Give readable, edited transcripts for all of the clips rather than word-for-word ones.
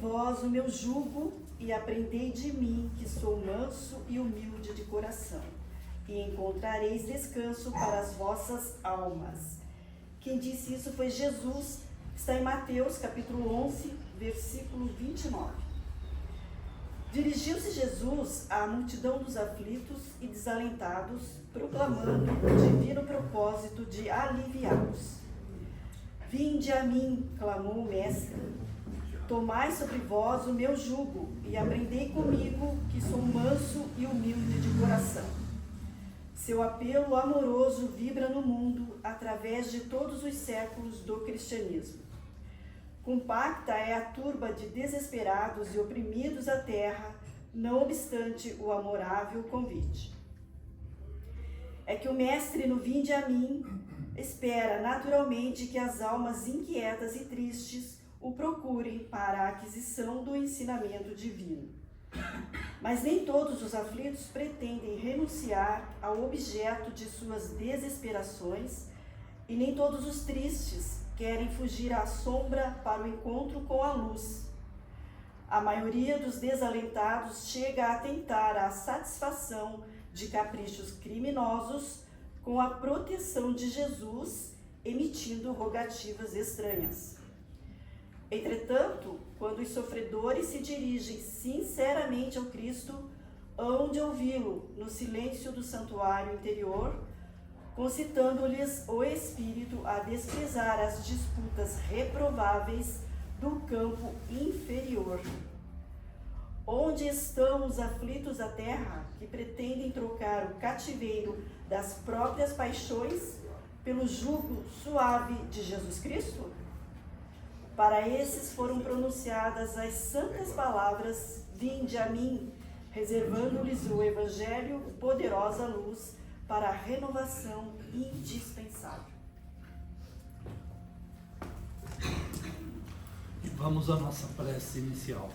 vós o meu jugo e aprendei de mim, que sou manso e humilde de coração, e encontrareis descanso para as vossas almas. Quem disse isso foi Jesus, está em Mateus capítulo 11, versículo 29. Dirigiu-se Jesus à multidão dos aflitos e desalentados, proclamando o divino propósito de aliviá-los. Vinde a mim, clamou o Mestre, tomai sobre vós o meu jugo e aprendei comigo, que sou manso e humilde de coração. Seu apelo amoroso vibra no mundo através de todos os séculos do cristianismo. Compacta é a turba de desesperados e oprimidos da terra, não obstante o amorável convite. É que o Mestre, no Vinde a mim, espera naturalmente que as almas inquietas e tristes o procurem para a aquisição do ensinamento divino. Mas nem todos os aflitos pretendem renunciar ao objeto de suas desesperações, e nem todos os tristes querem fugir à sombra para o encontro com a luz. A maioria dos desalentados chega a tentar a satisfação de caprichos criminosos com a proteção de Jesus, emitindo rogativas estranhas. Entretanto, quando os sofredores se dirigem sinceramente ao Cristo, hão de ouvi-lo no silêncio do santuário interior, concitando-lhes o espírito a desprezar as disputas reprováveis do campo inferior. Onde estão os aflitos da terra que pretendem trocar o cativeiro das próprias paixões pelo jugo suave de Jesus Cristo? Para esses foram pronunciadas as santas palavras: vinde a mim, reservando-lhes o Evangelho, poderosa luz para a renovação indispensável. E vamos à nossa prece inicial.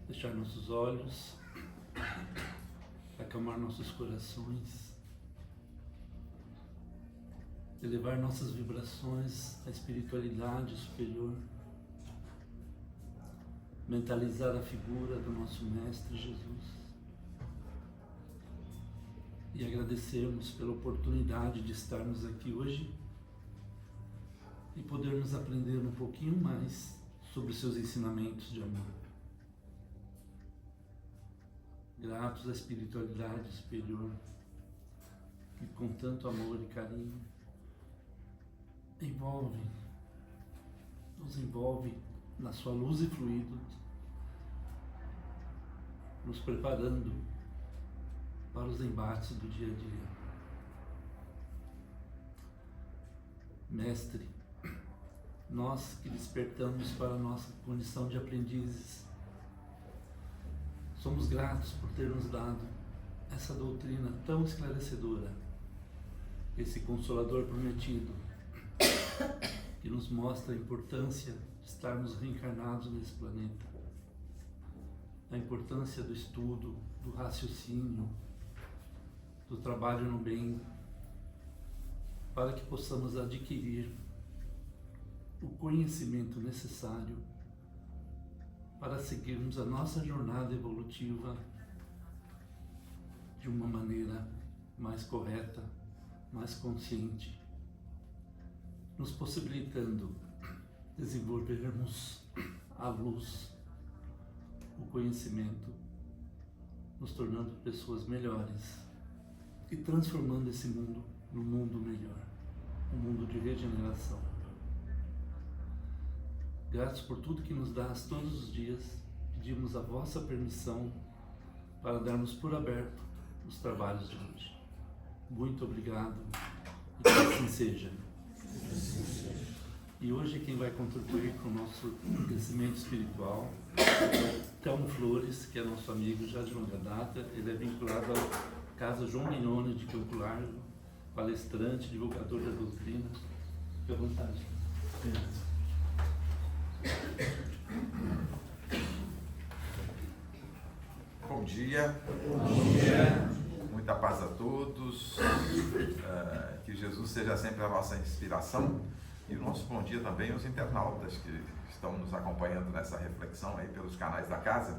Fechar nossos olhos, acalmar nossos corações, elevar nossas vibrações à espiritualidade superior, mentalizar a figura do nosso Mestre Jesus e agradecermos pela oportunidade de estarmos aqui hoje e podermos aprender um pouquinho mais sobre os seus ensinamentos de amor. Gratos à espiritualidade superior que com tanto amor e carinho nos envolve na sua luz e fluidos, nos preparando para os embates do dia a dia. Mestre, nós que despertamos para a nossa condição de aprendizes, somos gratos por ter nos dado essa doutrina tão esclarecedora, esse Consolador prometido, que nos mostra a importância de estarmos reencarnados nesse planeta, a importância do estudo, do raciocínio, do trabalho no bem, para que possamos adquirir o conhecimento necessário para seguirmos a nossa jornada evolutiva de uma maneira mais correta, mais consciente, nos possibilitando desenvolvermos a luz, o conhecimento, nos tornando pessoas melhores e transformando esse mundo num mundo melhor, um mundo de regeneração. Gratos por tudo que nos dás todos os dias, pedimos a vossa permissão para darmos por aberto os trabalhos de hoje. Muito obrigado e que assim seja. E hoje quem vai contribuir com o nosso crescimento espiritual é o Telmo Flores, que é nosso amigo já de longa data. Ele é vinculado à Casa João Mignone de Campo Largo, palestrante, divulgador da doutrina. Fique à vontade. Bom dia. Muita paz a todos. Que Jesus seja sempre a nossa inspiração E o nosso bom dia também aos internautas que estão nos acompanhando nessa reflexão aí pelos canais da casa.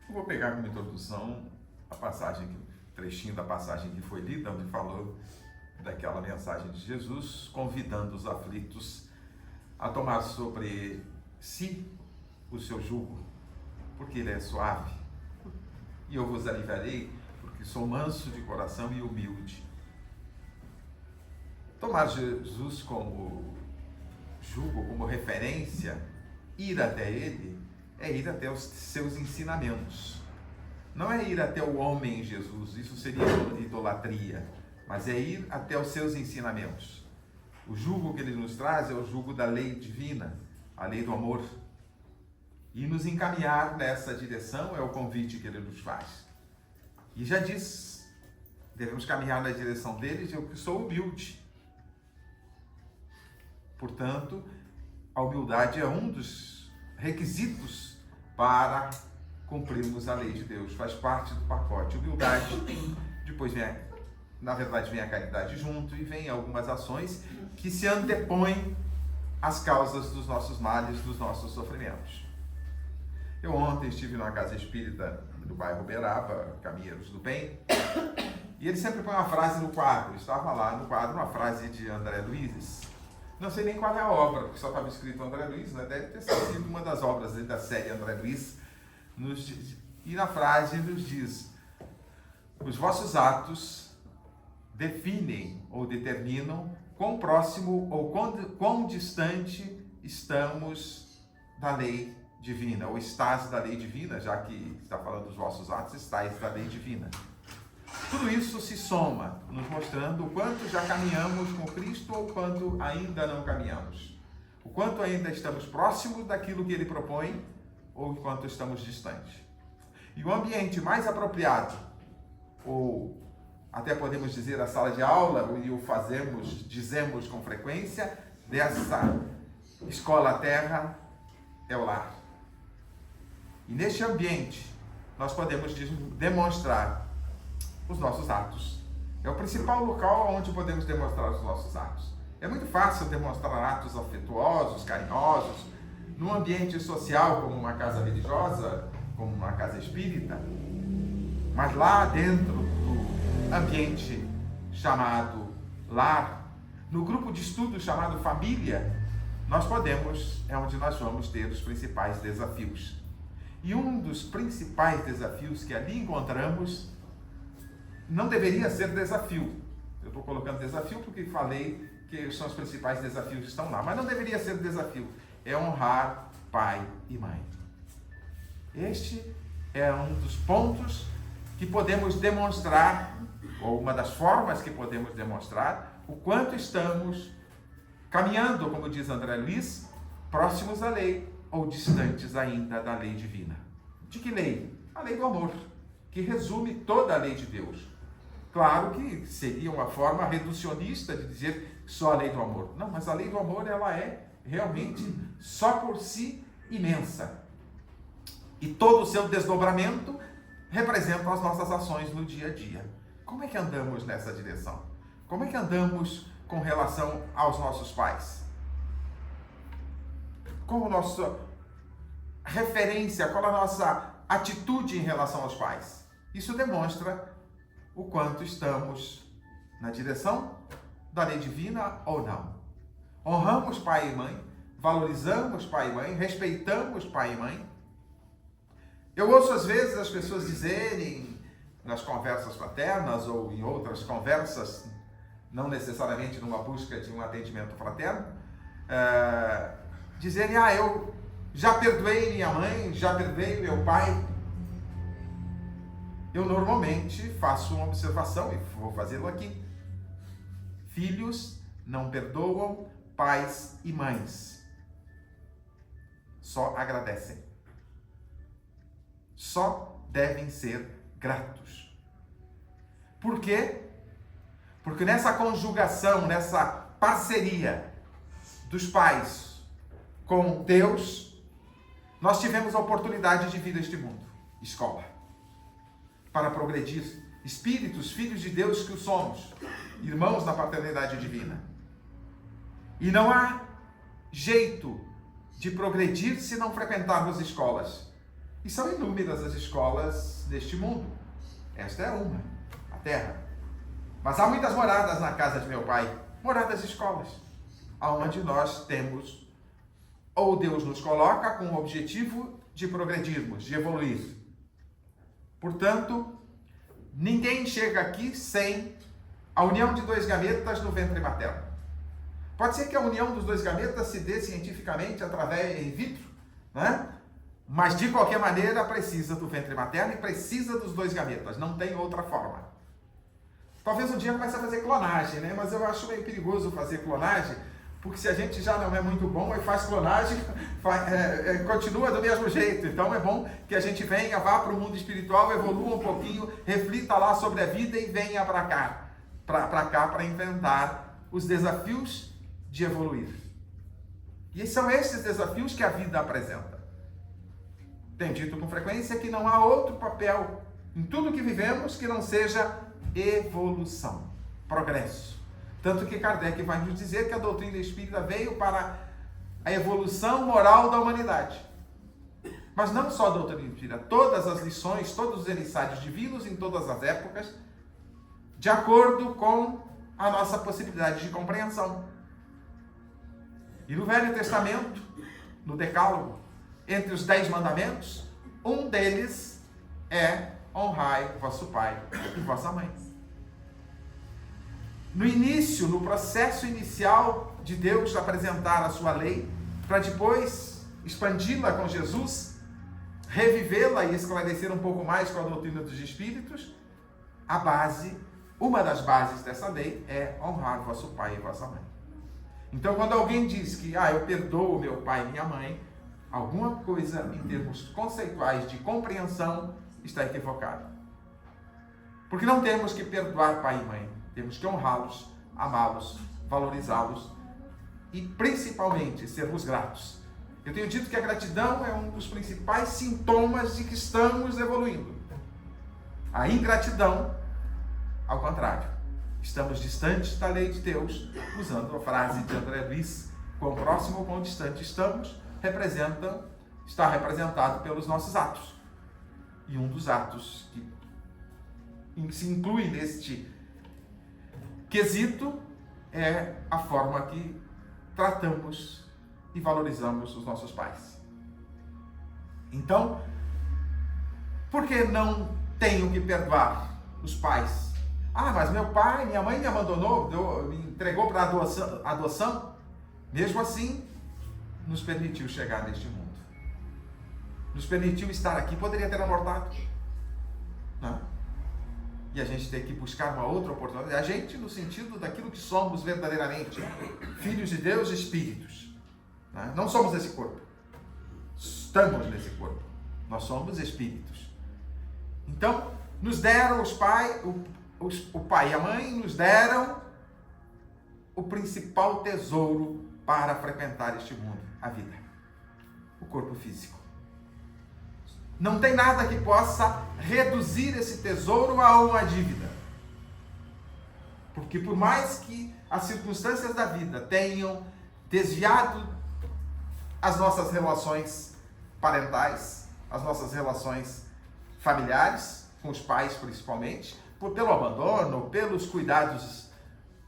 Eu vou pegar como introdução a passagem, trechinho da passagem que foi lida, onde falou daquela mensagem de Jesus, convidando os aflitos a tomar sobre si o seu jugo, porque ele é suave. E eu vos aliviarei, porque sou manso de coração e humilde. Tomar Jesus como jugo, como referência, ir até ele, é ir até os seus ensinamentos. Não é ir até o homem Jesus, isso seria idolatria, mas é ir até os seus ensinamentos. O jugo que ele nos traz é o jugo da lei divina, a lei do amor. E nos encaminhar nessa direção é o convite que ele nos faz. E já diz, devemos caminhar na direção dele, eu que sou humilde. Portanto, a humildade é um dos requisitos para cumprirmos a lei de Deus, faz parte do pacote. Humildade, depois vem a caridade junto e vem algumas ações que se antepõem às causas dos nossos males, dos nossos sofrimentos. Eu ontem estive numa casa espírita do bairro Uberaba, Caminheiros do Bem, e ele sempre põe uma frase no quadro. Estava lá no quadro uma frase de André Luiz. Não sei nem qual é a obra, porque só estava escrito André Luiz, né? Deve ter sido uma das obras da série André Luiz. E na frase nos diz: os vossos atos definem ou determinam quão próximo ou quão distante estamos da lei divina, ou estás da lei divina, já que está falando dos vossos atos, estáis da lei divina. Tudo isso se soma, nos mostrando o quanto já caminhamos com Cristo ou o quanto ainda não caminhamos. O quanto ainda estamos próximos daquilo que Ele propõe ou o quanto estamos distantes. E o ambiente mais apropriado, ou até podemos dizer a sala de aula, e o dizemos com frequência, dessa escola terra é o lar. E neste ambiente nós podemos demonstrar os nossos atos. É o principal local onde podemos demonstrar os nossos atos. É muito fácil demonstrar atos afetuosos, carinhosos, num ambiente social como uma casa religiosa, como uma casa espírita, mas lá dentro do ambiente chamado lar, no grupo de estudo chamado família, é onde nós vamos ter os principais desafios. E um dos principais desafios que ali encontramos não deveria ser desafio. Eu estou colocando desafio porque falei que são os principais desafios que estão lá. Mas não deveria ser desafio. É honrar pai e mãe. Este é um dos pontos que podemos demonstrar, ou uma das formas que podemos demonstrar, o quanto estamos caminhando, como diz André Luiz, próximos da lei ou distantes ainda da lei divina. De que lei? A lei do amor, que resume toda a lei de Deus. Claro que seria uma forma reducionista de dizer só a lei do amor. Não, mas a lei do amor, ela é realmente só por si imensa. E todo o seu desdobramento representa as nossas ações no dia a dia. Como é que andamos nessa direção? Como é que andamos com relação aos nossos pais? Qual a nossa referência, qual a nossa atitude em relação aos pais? Isso demonstra o quanto estamos na direção da lei divina ou não. Honramos pai e mãe, valorizamos pai e mãe, respeitamos pai e mãe. Eu ouço às vezes as pessoas dizerem, nas conversas fraternas ou em outras conversas, não necessariamente numa busca de um atendimento fraterno, dizerem, eu já perdoei minha mãe, já perdoei meu pai. Eu normalmente faço uma observação, e vou fazê-lo aqui. Filhos não perdoam pais e mães. Só agradecem. Só devem ser gratos. Por quê? Porque nessa conjugação, nessa parceria dos pais com Deus, nós tivemos a oportunidade de vir a este mundo. Escola. Para progredir. Espíritos, filhos de Deus que o somos. Irmãos na paternidade divina. E não há jeito de progredir se não frequentarmos escolas. E são inúmeras as escolas deste mundo. Esta é uma, a terra. Mas há muitas moradas na casa de meu pai, moradas escolas, aonde nós temos, ou Deus nos coloca com o objetivo de progredirmos, de evoluir. Portanto, ninguém chega aqui sem a união de 2 gametas no ventre materno. Pode ser que a união dos 2 gametas se dê cientificamente através in vitro, né? Mas de qualquer maneira precisa do ventre materno e precisa dos 2 gametas, não tem outra forma. Talvez um dia comece a fazer clonagem, né? Mas eu acho meio perigoso fazer clonagem, porque se a gente já não é muito bom e faz clonagem, continua do mesmo jeito. Então é bom que a gente venha, vá para o mundo espiritual, evolua um pouquinho, reflita lá sobre a vida e venha para cá, para enfrentar os desafios de evoluir. E são esses desafios que a vida apresenta. Tenho dito com frequência que não há outro papel em tudo que vivemos que não seja evolução, progresso. Tanto que Kardec vai nos dizer que a doutrina espírita veio para a evolução moral da humanidade. Mas não só a doutrina espírita, todas as lições, todos os emissários divinos em todas as épocas, de acordo com a nossa possibilidade de compreensão. E no Velho Testamento, no Decálogo, entre os 10 mandamentos, um deles é honrai vosso pai e vossa mãe. No início, no processo inicial de Deus apresentar a sua lei, para depois expandi-la com Jesus, revivê-la e esclarecer um pouco mais com a doutrina dos Espíritos, a base, uma das bases dessa lei é honrar vosso pai e vossa mãe. Então, quando alguém diz que eu perdoo meu pai e minha mãe, alguma coisa em termos conceituais de compreensão está equivocada. Porque não temos que perdoar pai e mãe, temos que honrá-los, amá-los, valorizá-los e principalmente sermos gratos. Eu tenho dito que a gratidão é um dos principais sintomas de que estamos evoluindo. A ingratidão, ao contrário, estamos distantes da lei de Deus, usando a frase de André Luiz, quão próximo ou quão distante estamos, está representado pelos nossos atos. E um dos atos que se inclui neste quesito é a forma que tratamos e valorizamos os nossos pais. Então, por que não tenho que perdoar os pais? Mas meu pai, minha mãe me abandonou, me entregou para adoção. Mesmo assim, nos permitiu chegar neste mundo. Nos permitiu estar aqui. Poderia ter abortado. Não. E a gente tem que buscar uma outra oportunidade. A gente, no sentido daquilo que somos verdadeiramente. Filhos de Deus, espíritos. Não somos esse corpo. Estamos nesse corpo. Nós somos espíritos. Então, nos deram os pais... O pai e a mãe nos deram o principal tesouro para frequentar este mundo, a vida, o corpo físico. Não tem nada que possa reduzir esse tesouro a uma dívida. Porque por mais que as circunstâncias da vida tenham desviado as nossas relações parentais, as nossas relações familiares, com os pais principalmente, pelo abandono, pelos cuidados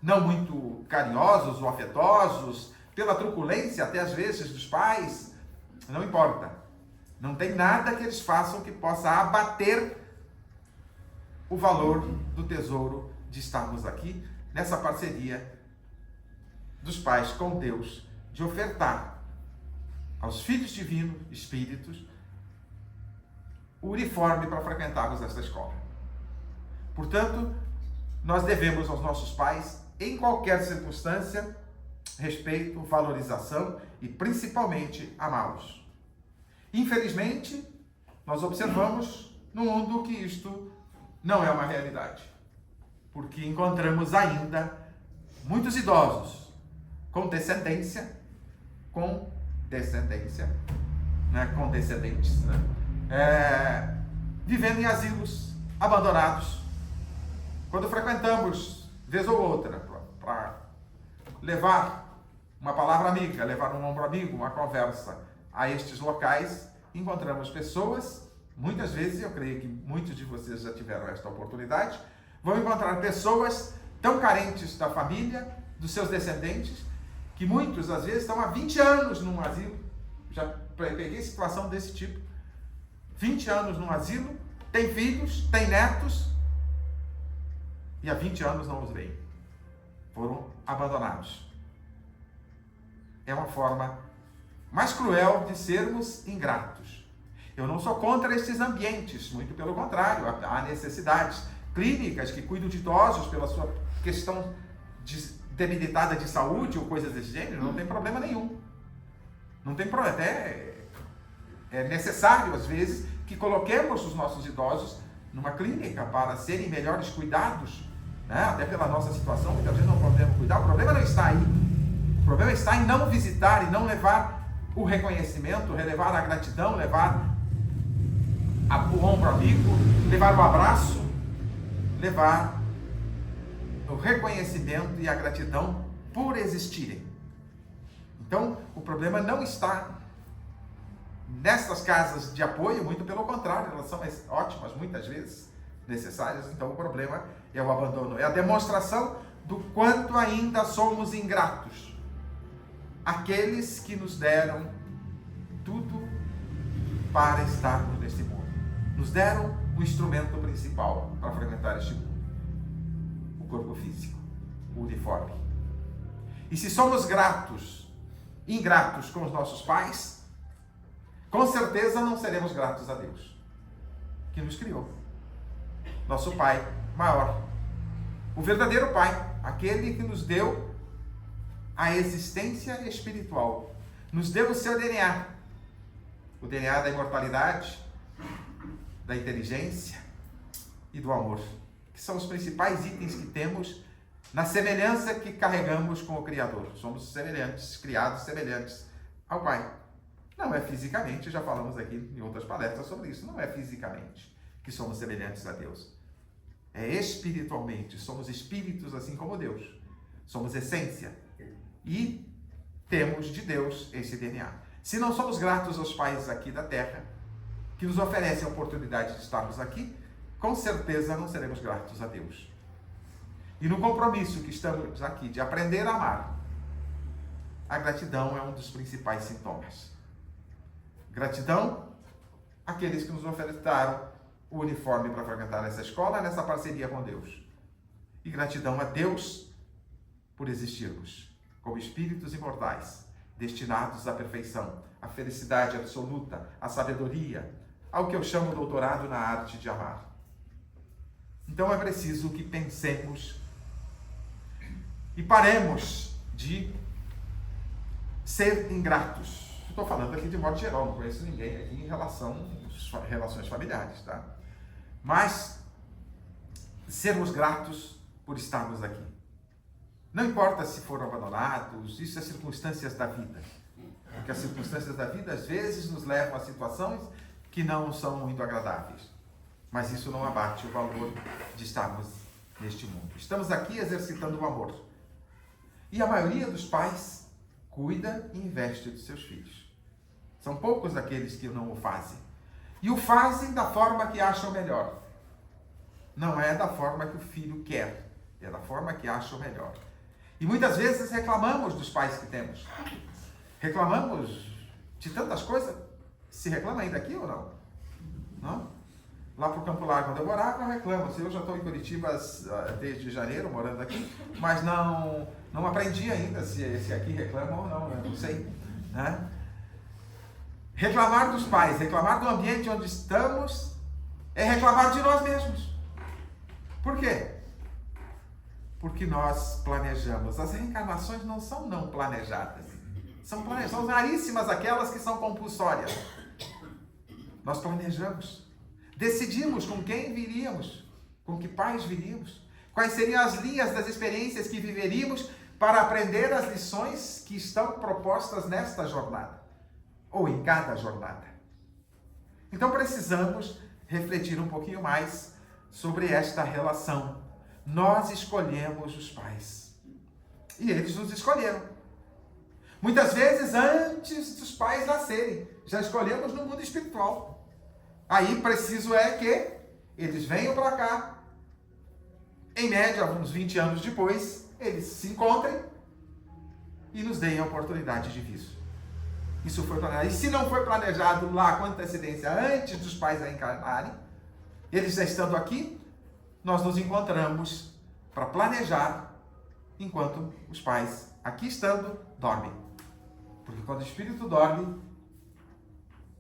não muito carinhosos ou afetuosos, pela truculência até às vezes dos pais, não importa. Não tem nada que eles façam que possa abater o valor do tesouro de estarmos aqui, nessa parceria dos pais com Deus, de ofertar aos filhos divinos, espíritos, o uniforme para frequentarmos esta escola. Portanto, nós devemos aos nossos pais, em qualquer circunstância, respeito, valorização e principalmente amá-los. Infelizmente, nós observamos no mundo que isto não é uma realidade, porque encontramos ainda muitos idosos com descendentes, vivendo em asilos abandonados. Quando frequentamos, vez ou outra, para levar uma palavra amiga, levar um ombro amigo, uma conversa a estes locais, encontramos pessoas, muitas vezes, eu creio que muitos de vocês já tiveram esta oportunidade, vão encontrar pessoas tão carentes da família, dos seus descendentes, que muitos, às vezes, estão há 20 anos num asilo. Já peguei situação desse tipo. 20 anos num asilo, tem filhos, tem netos, e há 20 anos não os veem. Foram abandonados. É uma forma mais cruel de sermos ingratos. Eu não sou contra estes ambientes, muito pelo contrário, há necessidades clínicas que cuidam de idosos pela sua questão debilitada de saúde ou coisas desse gênero, não tem problema nenhum. Não tem problema, até é necessário às vezes que coloquemos os nossos idosos numa clínica para serem melhores cuidados, né? Até pela nossa situação, muitas vezes não podemos cuidar. O problema não está aí. O problema está em não visitar e não levar o reconhecimento, levar a gratidão, levar o ombro amigo, levar o abraço, levar o reconhecimento e a gratidão por existirem. Então, o problema não está nessas casas de apoio, muito pelo contrário, elas são ótimas, muitas vezes necessárias. Então, o problema é o abandono, é a demonstração do quanto ainda somos ingratos. Aqueles que nos deram tudo para estarmos neste mundo, nos deram o instrumento principal para frequentar este mundo, o corpo físico, o uniforme. E se somos ingratos com os nossos pais, com certeza não seremos gratos a Deus, que nos criou. Nosso Pai maior, o verdadeiro Pai, aquele que nos deu a existência espiritual, nos deu o seu DNA, o DNA da imortalidade, da inteligência e do amor, que são os principais itens que temos na semelhança que carregamos com o Criador. Somos semelhantes, criados semelhantes ao Pai. Não é fisicamente, já falamos aqui em outras palestras sobre isso, não é fisicamente que somos semelhantes a Deus. É espiritualmente, somos espíritos assim como Deus. Somos essência e temos de Deus esse DNA. Se não somos gratos aos pais aqui da terra, que nos oferecem a oportunidade de estarmos aqui, com certeza não seremos gratos a Deus. E no compromisso que estamos aqui de aprender a amar, a gratidão é um dos principais sintomas. Gratidão àqueles que nos ofertaram o uniforme para frequentar essa escola, nessa parceria com Deus. E gratidão a Deus por existirmos como espíritos imortais, destinados à perfeição, à felicidade absoluta, à sabedoria, ao que eu chamo doutorado na arte de amar. Então é preciso que pensemos e paremos de ser ingratos. Estou falando aqui de modo geral, não conheço ninguém aqui em relações familiares, tá? Mas sermos gratos por estarmos aqui. Não importa se foram abandonados, isso é circunstâncias da vida. Porque as circunstâncias da vida às vezes nos levam a situações que não são muito agradáveis. Mas isso não abate o valor de estarmos neste mundo. Estamos aqui exercitando o amor. E a maioria dos pais cuida e investe dos seus filhos. São poucos aqueles que não o fazem. E o fazem da forma que acham melhor. Não é da forma que o filho quer, é da forma que acham melhor. E muitas vezes reclamamos dos pais que temos. Reclamamos de tantas coisas. Se reclama ainda aqui ou não? Não? Lá para o Campo Largo, onde eu morava, eu reclamo. Eu já estou em Curitiba desde janeiro, morando aqui, mas não aprendi ainda se aqui reclama ou não, eu não sei. Né? Reclamar dos pais, reclamar do ambiente onde estamos, é reclamar de nós mesmos. Por quê? Porque nós planejamos. As reencarnações não são não planejadas. São raríssimas aquelas que são compulsórias. Nós planejamos. Decidimos com quem viríamos, com que pais viríamos, quais seriam as linhas das experiências que viveríamos para aprender as lições que estão propostas nesta jornada, ou em cada jornada. Então precisamos refletir um pouquinho mais sobre esta relação. Nós escolhemos os pais. E eles nos escolheram. Muitas vezes antes dos pais nascerem, já escolhemos no mundo espiritual. Aí preciso é que eles venham para cá. Em média, uns 20 anos depois, eles se encontrem e nos deem a oportunidade de vir. Isso foi planejado. E se não foi planejado lá com antecedência, antes dos pais reencarnarem, eles já estando aqui, nós nos encontramos para planejar enquanto os pais, aqui estando, dormem. Porque quando o espírito dorme,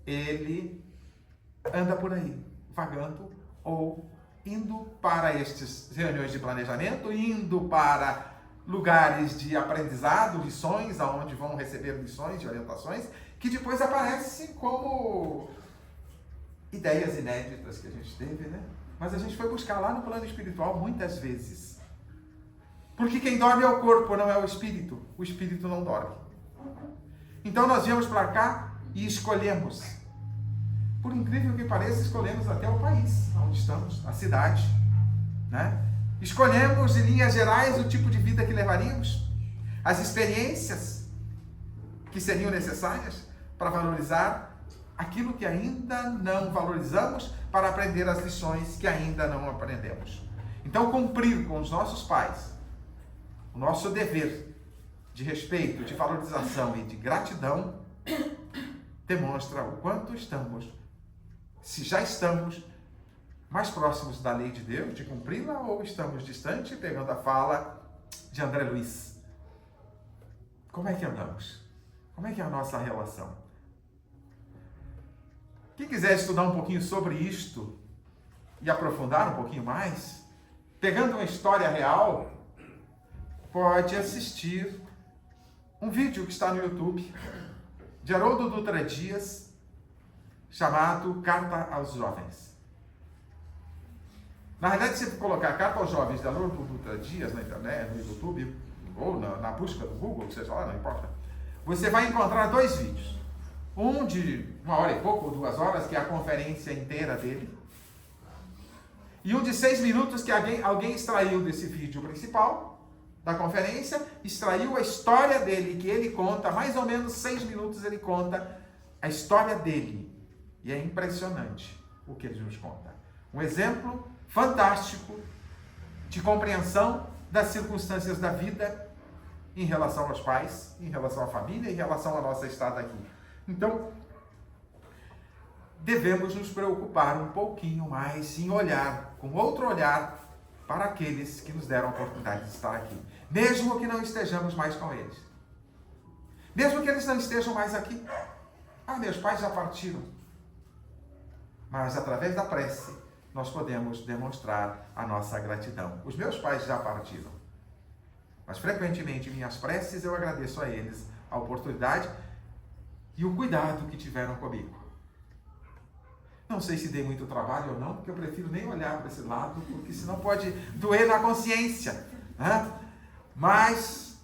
ele anda por aí, vagando ou indo para estas reuniões de planejamento, indo para lugares de aprendizado, lições, aonde vão receber lições e orientações, que depois aparecem como ideias inéditas que a gente teve, né? Mas a gente foi buscar lá no plano espiritual muitas vezes. Porque quem dorme é o corpo, não é o espírito. O espírito não dorme. Então nós viemos para cá e escolhemos. Por incrível que pareça, escolhemos até o país onde estamos, a cidade, né? Escolhemos, em linhas gerais, o tipo de vida que levaríamos, as experiências que seriam necessárias para valorizar aquilo que ainda não valorizamos, para aprender as lições que ainda não aprendemos. Então, cumprir com os nossos pais o nosso dever de respeito, de valorização e de gratidão demonstra o quanto estamos, se já estamos mais próximos da lei de Deus, de cumpri-la, ou estamos distante, pegando a fala de André Luiz. Como é que andamos? Como é que é a nossa relação? Quem quiser estudar um pouquinho sobre isto e aprofundar um pouquinho mais, pegando uma história real, pode assistir um vídeo que está no YouTube de Haroldo Dutra Dias, chamado Carta aos Jovens. Na realidade, se você colocar Carta aos Jovens de Haroldo Dutra Dias na internet, no YouTube, ou na busca do Google, seja lá, não importa, você vai encontrar dois vídeos. Um de 1 hora e pouco, ou 2 horas, que é a conferência inteira dele. E um de 6 minutos que alguém extraiu desse vídeo principal da conferência, extraiu a história dele, que ele conta, mais ou menos 6 minutos ele conta a história dele. E é impressionante o que ele nos conta. Um exemplo fantástico de compreensão das circunstâncias da vida em relação aos pais, em relação à família, em relação à nossa estada aqui. Então, devemos nos preocupar um pouquinho mais em olhar, com outro olhar, para aqueles que nos deram a oportunidade de estar aqui. Mesmo que não estejamos mais com eles. Mesmo que eles não estejam mais aqui. Ah, meus pais já partiram. Mas através da prece, nós podemos demonstrar a nossa gratidão. Os meus pais já partiram. Mas frequentemente em minhas preces eu agradeço a eles a oportunidade e o cuidado que tiveram comigo. Não sei se dei muito trabalho ou não, porque eu prefiro nem olhar para esse lado, porque senão pode doer na consciência, né? Mas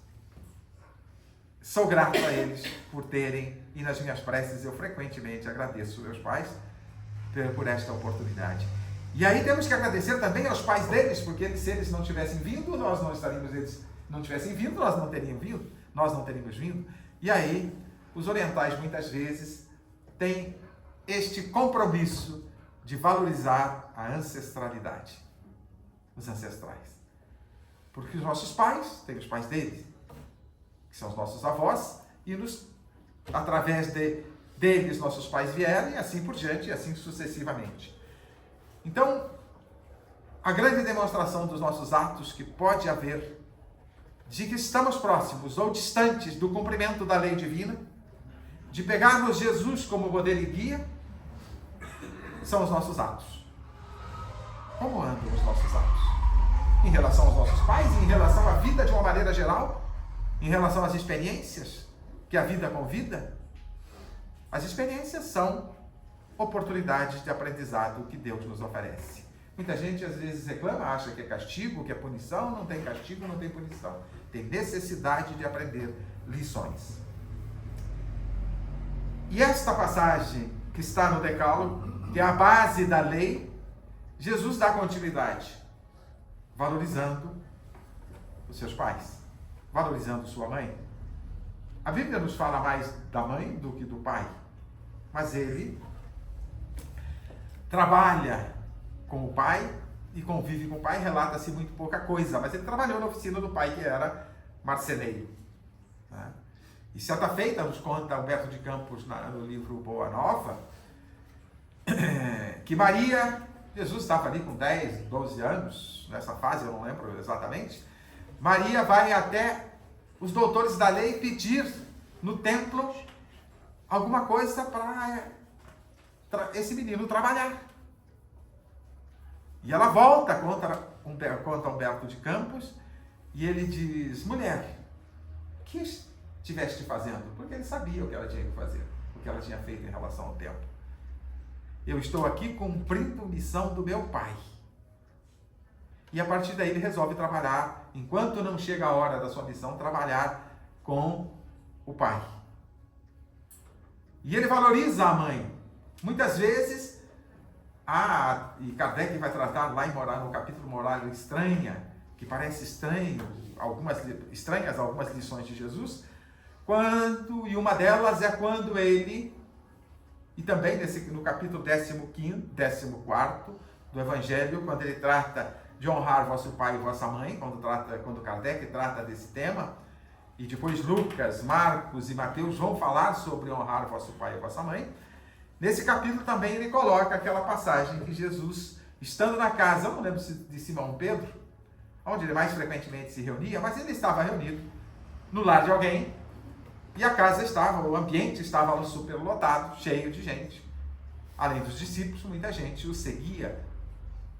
sou grato a eles por terem, e nas minhas preces eu frequentemente agradeço meus pais por esta oportunidade. E aí temos que agradecer também aos pais deles, porque se eles não tivessem vindo, nós não estaríamos, eles não tivessem vindo, nós não teríamos vindo. E aí, os orientais muitas vezes têm este compromisso de valorizar a ancestralidade, os ancestrais. Porque os nossos pais, têm os pais deles, que são os nossos avós, e através deles nossos pais vieram, e assim por diante, e assim sucessivamente. Então, a grande demonstração dos nossos atos que pode haver de que estamos próximos ou distantes do cumprimento da lei divina, de pegarmos Jesus como modelo e guia, são os nossos atos. Como andam os nossos atos? Em relação aos nossos pais, em relação à vida de uma maneira geral, em relação às experiências que a vida convida. As experiências são oportunidades de aprendizado que Deus nos oferece. Muita gente às vezes reclama, acha que é castigo, que é punição. Não tem castigo, não tem punição. Tem necessidade de aprender lições. E esta passagem que está no Decálogo, que é a base da lei, Jesus dá continuidade, valorizando os seus pais, valorizando sua mãe, A Bíblia nos fala mais da mãe do que do pai, mas ele trabalha com o pai e convive com o pai, relata-se muito pouca coisa, mas ele trabalhou na oficina do pai, que era marceneiro. Né? E certa feita, nos conta Humberto de Campos no livro Boa Nova, que Jesus estava ali com 10, 12 anos, nessa fase, eu não lembro exatamente. Maria vai até os doutores da lei pedir no templo alguma coisa para esse menino trabalhar. E ela volta, conta Humberto de Campos, e ele diz: mulher, o que estiveste fazendo? Porque ele sabia o que ela tinha que fazer, o que ela tinha feito em relação ao templo. Eu estou aqui cumprindo a missão do meu pai. E a partir daí ele resolve trabalhar, enquanto não chega a hora da sua missão, trabalhar com o pai. E ele valoriza a mãe. Muitas vezes, e Kardec vai tratar lá no capítulo Moral Estranha, que parece estranhas algumas lições de Jesus, e uma delas é quando ele, e também no capítulo 14 do Evangelho, quando ele trata de honrar vosso pai e vossa mãe, quando Kardec trata desse tema, e depois Lucas, Marcos e Mateus vão falar sobre honrar vosso pai e vossa mãe. Nesse capítulo também ele coloca aquela passagem que Jesus, estando na casa, não lembro se de Simão Pedro, onde ele mais frequentemente se reunia, mas ele estava reunido no lar de alguém, e o ambiente estava superlotado, cheio de gente. Além dos discípulos, muita gente o seguia,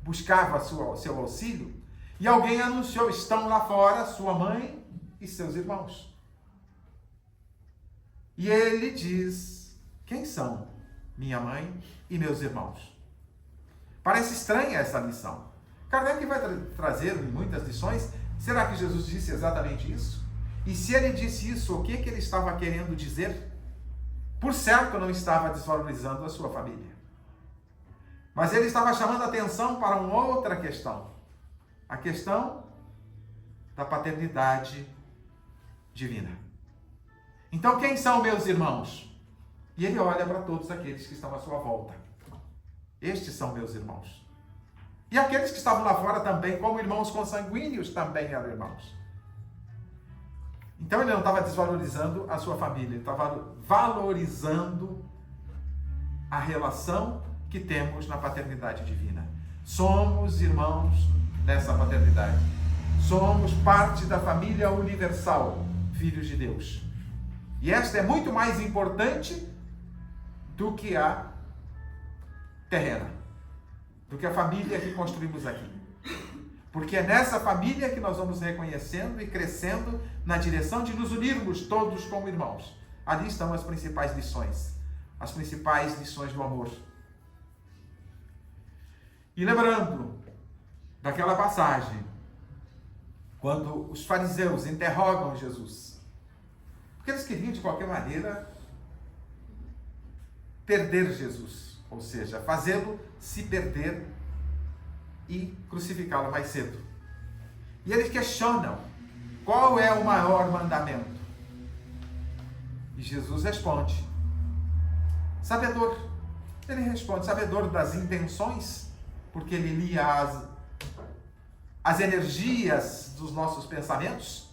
buscava seu auxílio, e alguém anunciou: estão lá fora sua mãe e seus irmãos. E ele diz: quem são minha mãe e meus irmãos? Parece estranha essa lição. Kardec vai trazer em muitas lições: será que Jesus disse exatamente isso? E se ele disse isso, o que ele estava querendo dizer? Por certo, não estava desvalorizando a sua família. Mas ele estava chamando a atenção para uma outra questão. A questão da paternidade divina. Então, quem são meus irmãos? E ele olha para todos aqueles que estão à sua volta. Estes são meus irmãos. E aqueles que estavam lá fora também, como irmãos consanguíneos, também eram irmãos. Então ele não estava desvalorizando a sua família, ele estava valorizando a relação que temos na paternidade divina. Somos irmãos nessa paternidade. Somos parte da família universal, filhos de Deus. E esta é muito mais importante do que a terrena, do que a família que construímos aqui. Porque é nessa família que nós vamos reconhecendo e crescendo na direção de nos unirmos todos como irmãos. Ali estão as principais lições do amor. E lembrando daquela passagem, quando os fariseus interrogam Jesus, porque eles queriam de qualquer maneira perder Jesus, ou seja, fazê-lo se perder e crucificá-lo mais cedo. E eles questionam: qual é o maior mandamento? E Jesus responde, sabedor. Ele responde, sabedor das intenções, porque ele lia as energias dos nossos pensamentos.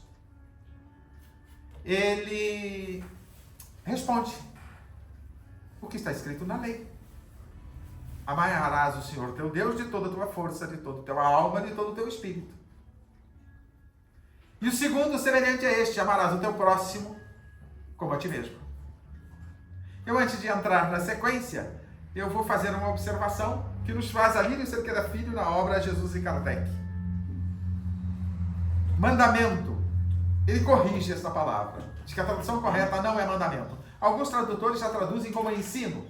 Ele responde o que está escrito na lei: amarás o Senhor teu Deus de toda a tua força, de toda a tua alma, de todo o teu espírito. E o segundo, semelhante a este: amarás o teu próximo como a ti mesmo. Eu, antes de entrar na sequência, eu vou fazer uma observação que nos faz Alírio Cerqueira Filho na obra Jesus e Kardec. Mandamento. Ele corrige essa palavra. Diz que a tradução correta não é mandamento. Alguns tradutores já traduzem como ensino.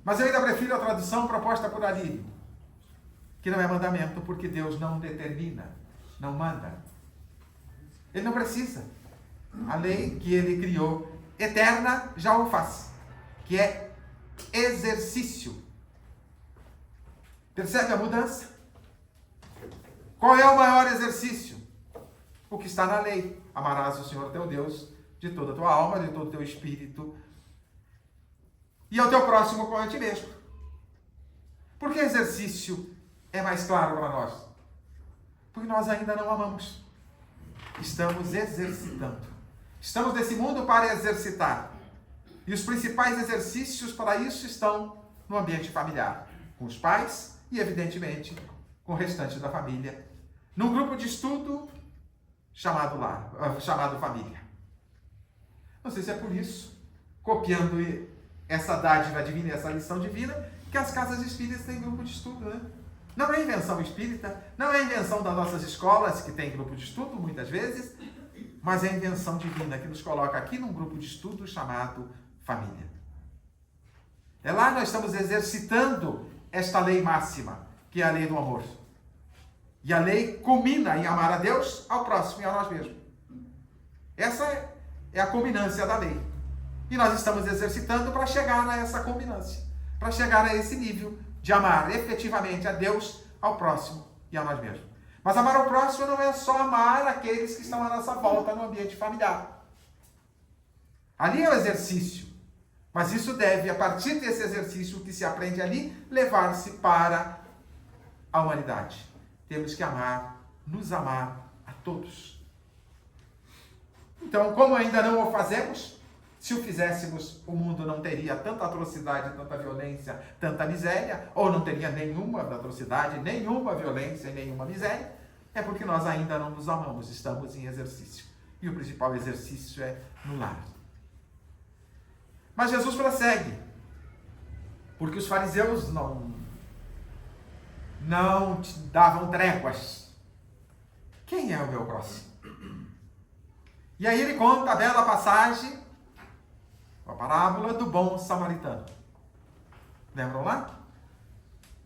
Mas eu ainda prefiro a tradução proposta por Alírio, que não é mandamento, porque Deus não determina, não manda. Ele não precisa. A lei que ele criou, eterna, já o faz, que é exercício. Percebe a mudança? Qual é o maior exercício? o que está na lei. Amarás o Senhor teu Deus de toda a tua alma, de todo o teu espírito, e ao teu próximo como a ti mesmo. Por que exercício é mais claro para nós? Porque nós ainda não amamos. Estamos exercitando. Estamos nesse mundo para exercitar. E os principais exercícios para isso estão no ambiente familiar, com os pais e, evidentemente, com o restante da família, num grupo de estudo chamado família. Não sei se é por isso, copiando essa dádiva divina, essa lição divina, que as casas espíritas têm grupo de estudo, né? Não é invenção espírita, não é invenção das nossas escolas, que tem grupo de estudo, muitas vezes, mas é invenção divina, que nos coloca aqui num grupo de estudo chamado família. É lá que nós estamos exercitando esta lei máxima, que é a lei do amor. E a lei culmina em amar a Deus, ao próximo e a nós mesmos. Essa é a culminância da lei. E nós estamos exercitando para chegar a essa culminância, para chegar a esse nível de amar efetivamente a Deus, ao próximo e a nós mesmos. Mas amar ao próximo não é só amar aqueles que estão à nossa volta no ambiente familiar. Ali é o exercício. Mas isso deve, a partir desse exercício que se aprende ali, levar-se para a humanidade. Temos que amar, nos amar a todos. Então, como ainda não o fazemos, se o fizéssemos, o mundo não teria tanta atrocidade, tanta violência, tanta miséria, ou não teria nenhuma atrocidade, nenhuma violência e nenhuma miséria, é porque nós ainda não nos amamos, estamos em exercício. E o principal exercício é no lar. Mas Jesus prossegue, porque os fariseus não davam tréguas. Quem é o meu próximo? E aí ele conta a bela passagem, a parábola do bom samaritano. Lembram lá?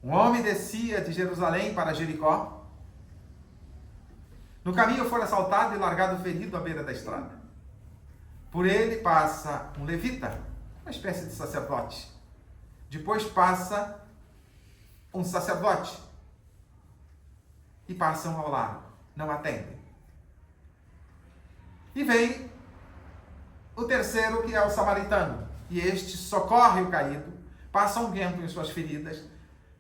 Um homem descia de Jerusalém para Jericó. No caminho foi assaltado e largado ferido à beira da estrada. Por ele passa um levita, uma espécie de sacerdote. Depois passa um sacerdote. E passam ao lado, não atendem. E vem o terceiro, que é o samaritano. E este socorre o caído, passa um vento em suas feridas,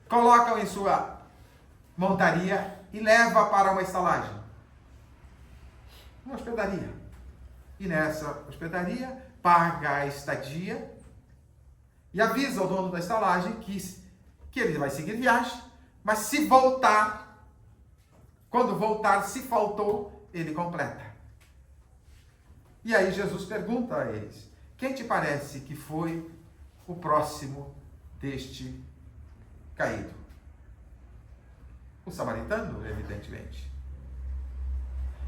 coloca-o em sua montaria e leva para uma estalagem. Uma hospedaria. E nessa hospedaria paga a estadia e avisa o dono da estalagem que ele vai seguir viagem, mas se voltar, quando voltar, se faltou, ele completa. E aí Jesus pergunta a eles: quem te parece que foi o próximo deste caído? O samaritano, evidentemente.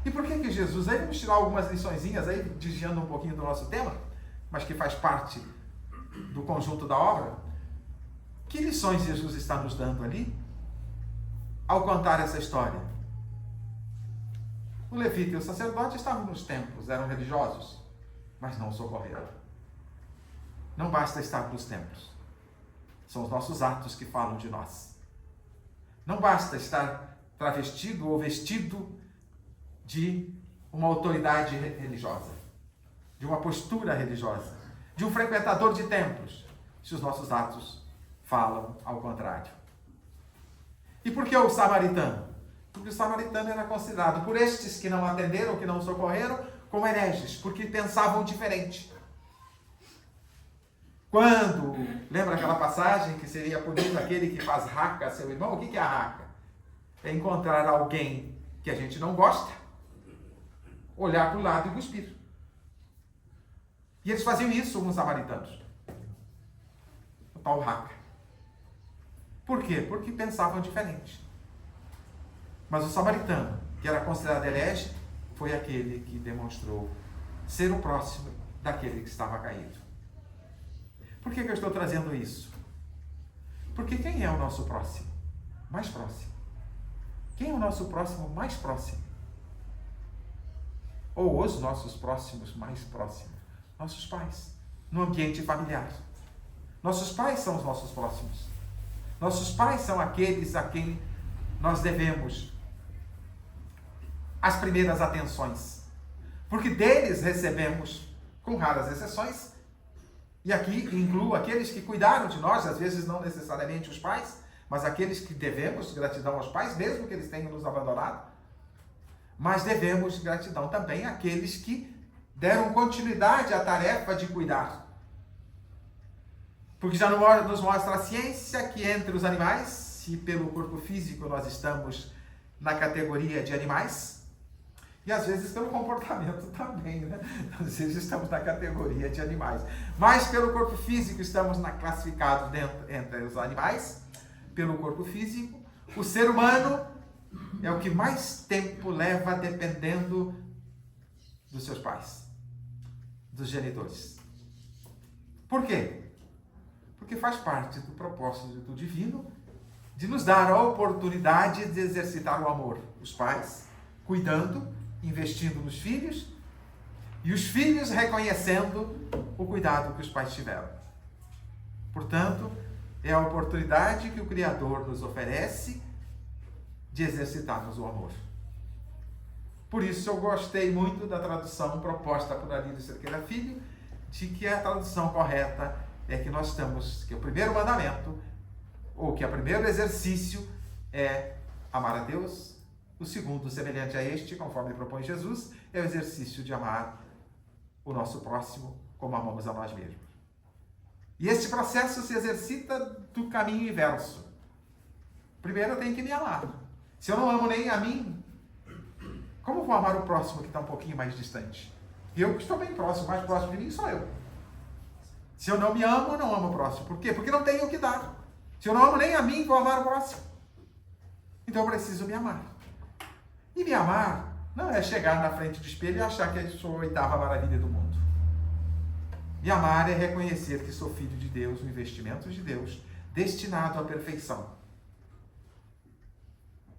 E por que Jesus, aí vamos tirar algumas liçõezinhas aí, desviando um pouquinho do nosso tema, mas que faz parte do conjunto da obra. Que lições Jesus está nos dando ali ao contar essa história? O levita e o sacerdote estavam nos templos, eram religiosos, mas não socorreram. Não basta estar nos templos. São os nossos atos que falam de nós. Não basta estar travestido ou vestido de uma autoridade religiosa, de uma postura religiosa, de um frequentador de templos, se os nossos atos falam ao contrário. E por que o samaritano? Porque o samaritano era considerado por estes que não atenderam, que não socorreram, como hereges, porque pensavam diferente. Quando, lembra aquela passagem que seria punido aquele que faz raca a seu irmão? O que é a raca? É encontrar alguém que a gente não gosta, olhar para o lado e cuspir. E eles faziam isso com os samaritanos. O tal raca. Por quê? Porque pensavam diferente. Mas o samaritano, que era considerado herege, foi aquele que demonstrou ser o próximo daquele que estava caído. Por que eu estou trazendo isso? Porque quem é o nosso próximo? Mais próximo. Quem é o nosso próximo mais próximo? Ou os nossos próximos mais próximos? Nossos pais, no ambiente familiar. Nossos pais são os nossos próximos. Nossos pais são aqueles a quem nós devemos as primeiras atenções, porque deles recebemos, com raras exceções, e aqui incluo aqueles que cuidaram de nós, às vezes não necessariamente os pais, mas aqueles que devemos gratidão aos pais, mesmo que eles tenham nos abandonado, mas devemos gratidão também àqueles que deram continuidade à tarefa de cuidar. Porque já nos mostra a ciência que entre os animais, se pelo corpo físico nós estamos na categoria de animais, e às vezes pelo comportamento também, né? Às vezes estamos na categoria de animais. Mas pelo corpo físico estamos classificados entre os animais, pelo corpo físico. O ser humano é o que mais tempo leva dependendo dos seus pais, dos genitores. Por quê? Porque faz parte do propósito divino de nos dar a oportunidade de exercitar o amor. Os pais cuidando, investindo nos filhos, e os filhos reconhecendo o cuidado que os pais tiveram. Portanto, é a oportunidade que o Criador nos oferece de exercitarmos o amor. Por isso eu gostei muito da tradução proposta por Arlindo Cerqueira Filho, de que a tradução correta é que nós estamos, que o primeiro mandamento, ou que o primeiro exercício é amar a Deus. O segundo, semelhante a este, conforme propõe Jesus, é o exercício de amar o nosso próximo como amamos a nós mesmos. E este processo se exercita do caminho inverso. Primeiro eu tenho que me amar. Se eu não amo nem a mim, como vou amar o próximo que está um pouquinho mais distante? Eu que estou bem próximo, mais próximo de mim sou eu. Se eu não me amo, eu não amo o próximo. Por quê? Porque não tenho o que dar. Se eu não amo nem a mim, vou amar o próximo. Então eu preciso me amar. E me amar não é chegar na frente do espelho e achar que eu sou a oitava maravilha do mundo. Me amar é reconhecer que sou filho de Deus, um investimento de Deus, destinado à perfeição.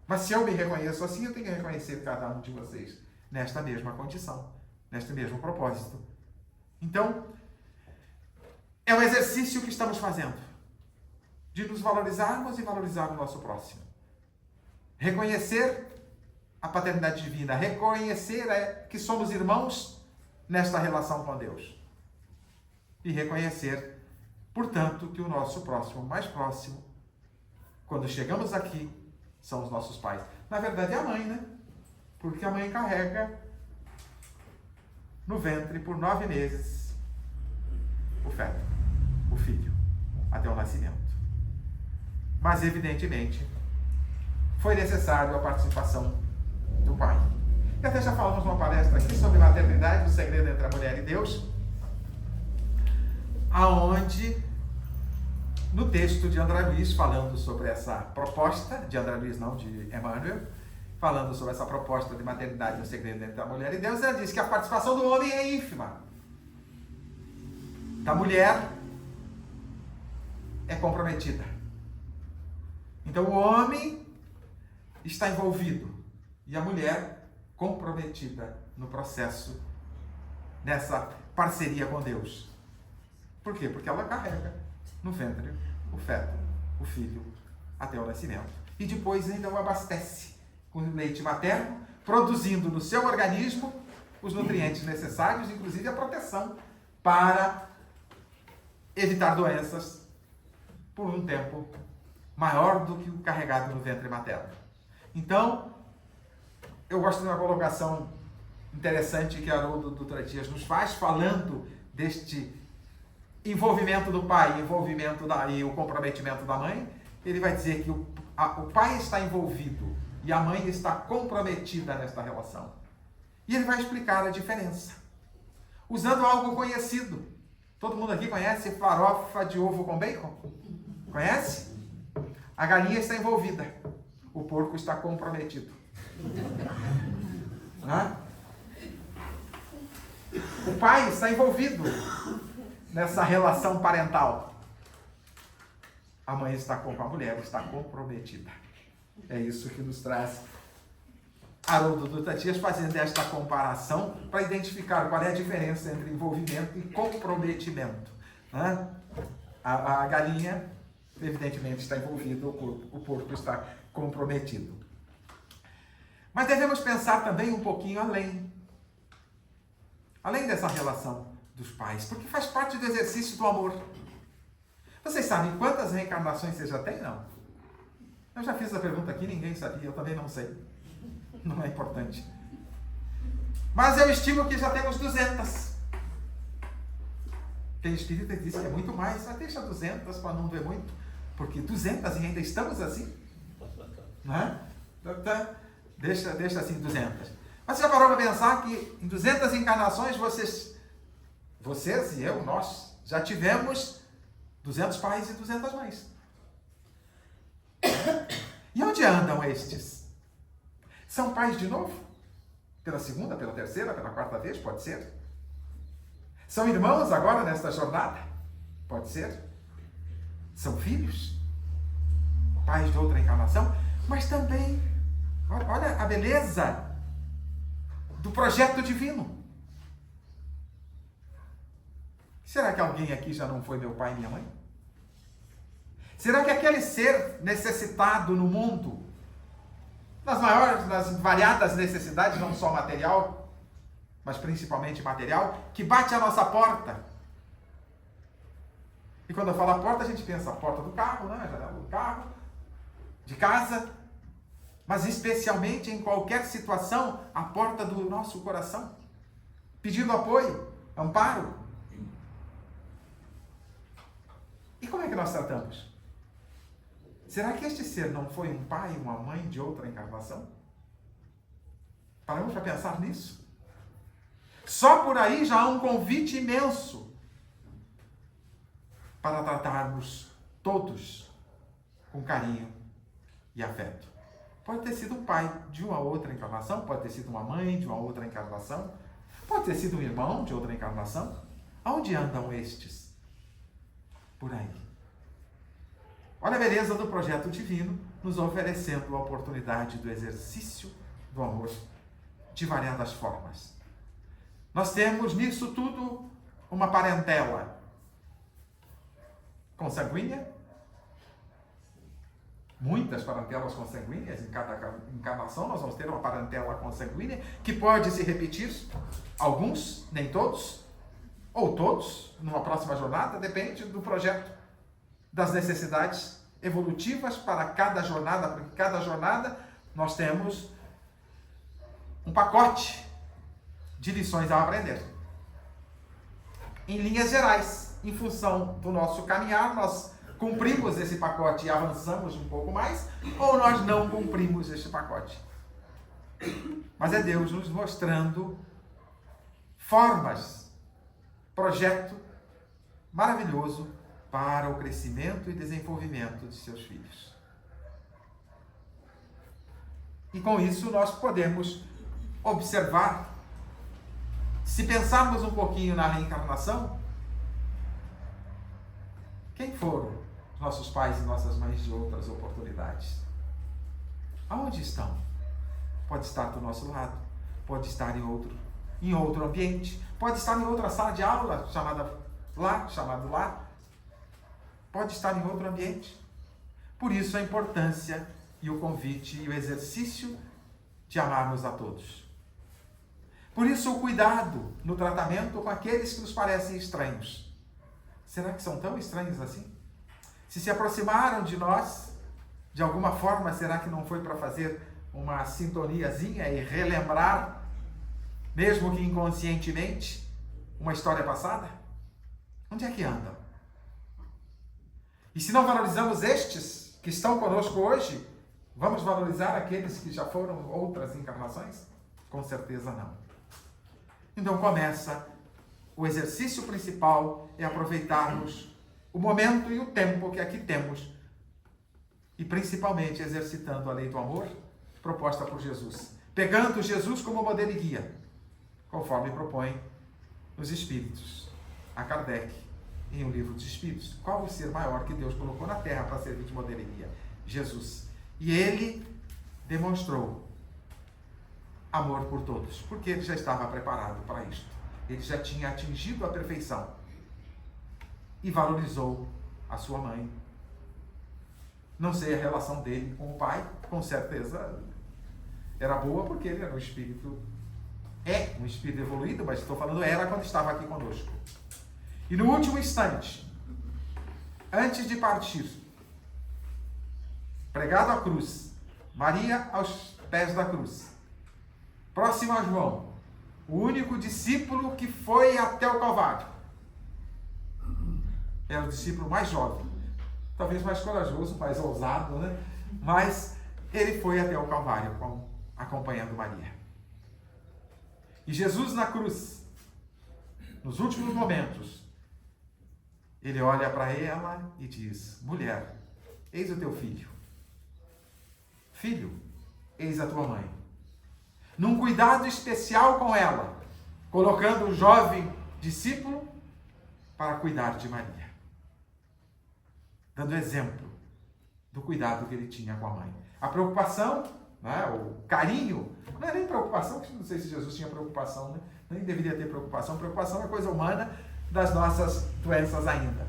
Mas se eu me reconheço assim, eu tenho que reconhecer cada um de vocês nesta mesma condição, neste mesmo propósito. Então, é um exercício que estamos fazendo, de nos valorizarmos e valorizar o nosso próximo. Reconhecer a paternidade divina, reconhecer que somos irmãos nesta relação com Deus. E reconhecer, portanto, que o nosso próximo, mais próximo, quando chegamos aqui, são os nossos pais. Na verdade é a mãe, né? Porque a mãe carrega no ventre por 9 meses o feto, o filho, até o nascimento. Mas, evidentemente, foi necessário a participação do pai. E até já falamos numa palestra aqui sobre maternidade, o segredo entre a mulher e Deus, aonde, no texto de André Luiz, falando sobre essa proposta, de André Luiz não, de Emmanuel, falando sobre essa proposta de maternidade, o segredo entre a mulher e Deus, ela diz que a participação do homem é ínfima. Da mulher é comprometida. Então o homem está envolvido e a mulher comprometida no processo, nessa parceria com Deus. Por quê? Porque ela carrega no ventre o feto, o filho, até o nascimento. E depois ainda o abastece com leite materno, produzindo no seu organismo os nutrientes necessários, inclusive a proteção para evitar doenças por um tempo maior do que o carregado no ventre materno. Então, eu gosto de uma colocação interessante que Haroldo Dutra Dias nos faz, falando deste envolvimento do pai, e o comprometimento da mãe. Ele vai dizer que o pai está envolvido e a mãe está comprometida nesta relação. E ele vai explicar a diferença, usando algo conhecido. Todo mundo aqui conhece farofa de ovo com bacon? Conhece? A galinha está envolvida, o porco está comprometido. O pai está envolvido nessa relação parental. A mãe está com a mulher, está comprometida. É isso que nos traz Haroldo Dutra Dias, fazendo esta comparação para identificar qual é a diferença entre envolvimento e comprometimento. A galinha, evidentemente, está envolvida, o porco está comprometido. Mas devemos pensar também um pouquinho além dessa relação dos pais, porque faz parte do exercício do amor. Vocês sabem quantas reencarnações você já tem? Não. Eu já fiz essa pergunta aqui, ninguém sabia, eu também não sei. Não é importante. Mas eu estimo que já temos 200. Tem espírita que diz que é muito mais, mas deixa 200 para não ver muito, porque 200 e ainda estamos assim. Não é? Deixa assim 200. Mas você já parou para pensar que em 200 encarnações vocês e eu, nós, já tivemos 200 pais e 200 mães. E onde andam estes? São pais de novo? Pela segunda, pela terceira, pela quarta vez? Pode ser. São irmãos agora nesta jornada? Pode ser. São filhos? Pais de outra encarnação? Mas também, olha a beleza do projeto divino. Será que alguém aqui já não foi meu pai e minha mãe? Será que aquele ser necessitado no mundo, nas variadas necessidades, não só material, mas principalmente material, que bate à nossa porta? E quando eu falo a porta, a gente pensa a porta do carro, né? A janela do carro, de casa, mas especialmente em qualquer situação, a porta do nosso coração, pedindo apoio, amparo. E como é que nós tratamos? Será que este ser não foi um pai e uma mãe de outra encarnação? Paramos para pensar nisso? Só por aí já há um convite imenso para tratarmos todos com carinho e afeto. Pode ter sido um pai de uma outra encarnação, pode ter sido uma mãe de uma outra encarnação, pode ter sido um irmão de outra encarnação. Aonde andam estes? Por aí. Olha a beleza do projeto divino, nos oferecendo a oportunidade do exercício do amor de variadas formas. Nós temos nisso tudo uma parentela consanguínea, muitas parentelas consanguíneas, em cada encarnação nós vamos ter uma parentela consanguínea que pode se repetir, alguns, nem todos, ou todos, numa próxima jornada, depende do projeto, das necessidades evolutivas para cada jornada, porque cada jornada nós temos um pacote de lições a aprender. Em linhas gerais, em função do nosso caminhar, nós cumprimos esse pacote e avançamos um pouco mais, ou nós não cumprimos esse pacote. Mas é Deus nos mostrando formas, projeto maravilhoso para o crescimento e desenvolvimento de seus filhos. E com isso nós podemos observar, se pensarmos um pouquinho na reencarnação, quem foram nossos pais e nossas mães de outras oportunidades? Aonde estão? Pode estar do nosso lado, pode estar em outro ambiente, pode estar em outra sala de aula, chamado lá, pode estar em outro ambiente. Por isso a importância e o convite e o exercício de amarmos a todos. Por isso o cuidado no tratamento com aqueles que nos parecem estranhos. Será que são tão estranhos assim? Se aproximaram de nós, de alguma forma, será que não foi para fazer uma sintoniazinha e relembrar, mesmo que inconscientemente, uma história passada? Onde é que andam? E se não valorizamos estes que estão conosco hoje, vamos valorizar aqueles que já foram outras encarnações? Com certeza não. Então começa o exercício principal, é aproveitarmos o momento e o tempo que aqui temos, e principalmente exercitando a lei do amor proposta por Jesus, pegando Jesus como modelo e guia, conforme propõe os Espíritos, a Kardec, em O Livro dos Espíritos. Qual o ser maior que Deus colocou na Terra para servir de modelo e guia? Jesus. E ele demonstrou amor por todos, porque ele já estava preparado para isto. Ele já tinha atingido a perfeição e valorizou a sua mãe. Não sei a relação dele com o pai, com certeza Era boa porque ele era um espírito evoluído, mas estou falando era quando estava aqui conosco. E no último instante, antes de partir, pregado à cruz, Maria aos pés da cruz, próximo a João, o único discípulo que foi até o Calvário. Era o discípulo mais jovem, talvez mais corajoso, mais ousado, né? Mas ele foi até o Calvário acompanhando Maria. E Jesus na cruz, nos últimos momentos, ele olha para ela e diz: mulher, eis o teu filho. Filho, eis a tua mãe. Num cuidado especial com ela, colocando o jovem discípulo para cuidar de Maria. Dando exemplo do cuidado que ele tinha com a mãe. A preocupação, né, o carinho, não é nem preocupação, não sei se Jesus tinha preocupação, né? Nem deveria ter preocupação. Preocupação é coisa humana das nossas doenças ainda.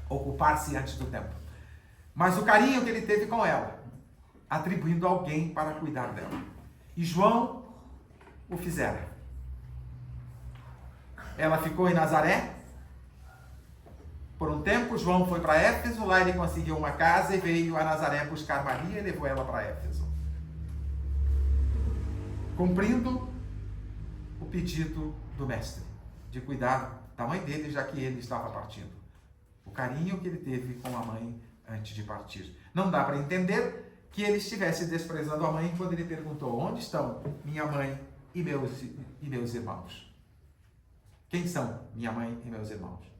Ocupar-se antes do tempo. Mas o carinho que ele teve com ela, atribuindo alguém para cuidar dela. E João o fizera. Ela ficou em Nazaré. Por um tempo, João foi para Éfeso, lá ele conseguiu uma casa e veio a Nazaré buscar Maria e levou ela para Éfeso. Cumprindo o pedido do mestre, de cuidar da mãe dele, já que ele estava partindo. O carinho que ele teve com a mãe antes de partir. Não dá para entender que ele estivesse desprezando a mãe quando ele perguntou: onde estão minha mãe e meus irmãos? Quem são minha mãe e meus irmãos?